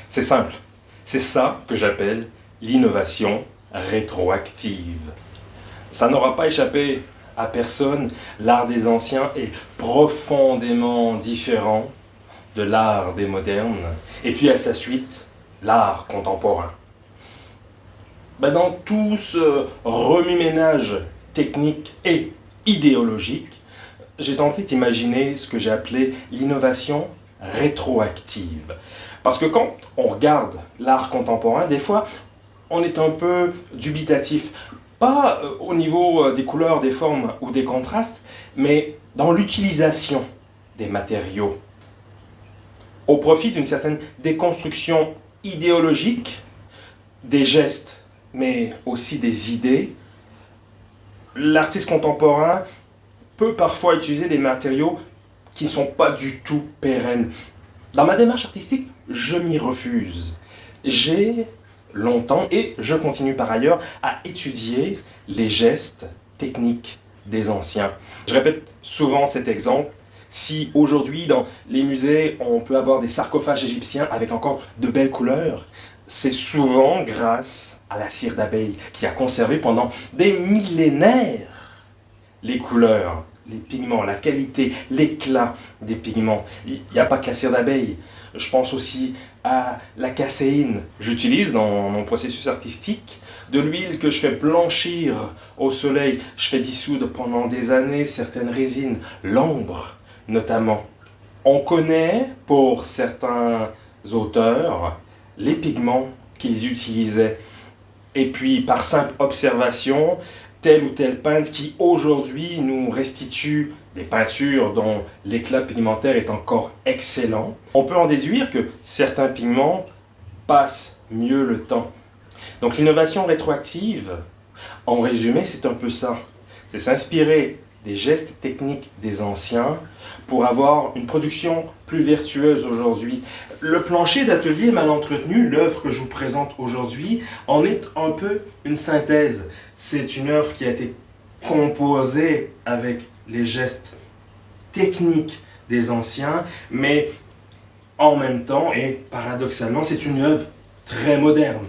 C'est simple. C'est ça que j'appelle l'innovation rétroactive. Ça n'aura pas échappé à personne, l'art des anciens est profondément différent de l'art des modernes, et puis à sa suite, l'art contemporain. Dans tout ce remue-ménage technique et idéologique, j'ai tenté d'imaginer ce que j'ai appelé l'innovation rétroactive. Parce que quand on regarde l'art contemporain, des fois, on est un peu dubitatif. Pas au niveau des couleurs, des formes ou des contrastes, mais dans l'utilisation des matériaux. Au profit d'une certaine déconstruction idéologique, des gestes, mais aussi des idées, l'artiste contemporain peut parfois utiliser des matériaux qui ne sont pas du tout pérennes. Dans ma démarche artistique, je m'y refuse. J'ai longtemps, et je continue par ailleurs, à étudier les gestes techniques des anciens. Je répète souvent cet exemple. Si aujourd'hui, dans les musées, on peut avoir des sarcophages égyptiens avec encore de belles couleurs, c'est souvent grâce à la cire d'abeille qui a conservé pendant des millénaires les couleurs, les pigments, la qualité, l'éclat des pigments. Il n'y a pas que la cire d'abeille. Je pense aussi à la caséine. J'utilise dans mon processus artistique de l'huile que je fais blanchir au soleil. Je fais dissoudre pendant des années certaines résines, l'ambre notamment. On connaît pour certains auteurs les pigments qu'ils utilisaient. Et puis par simple observation, tel ou tel peintre qui aujourd'hui nous restitue des peintures dont l'éclat pigmentaire est encore excellent, on peut en déduire que certains pigments passent mieux le temps. Donc l'innovation rétroactive, en résumé, c'est un peu ça. C'est s'inspirer des gestes techniques des anciens pour avoir une production plus vertueuse aujourd'hui. Le plancher d'atelier mal entretenu, l'œuvre que je vous présente aujourd'hui, en est un peu une synthèse. C'est une œuvre qui a été composée avec les gestes techniques des anciens, mais en même temps, et paradoxalement, c'est une œuvre très moderne.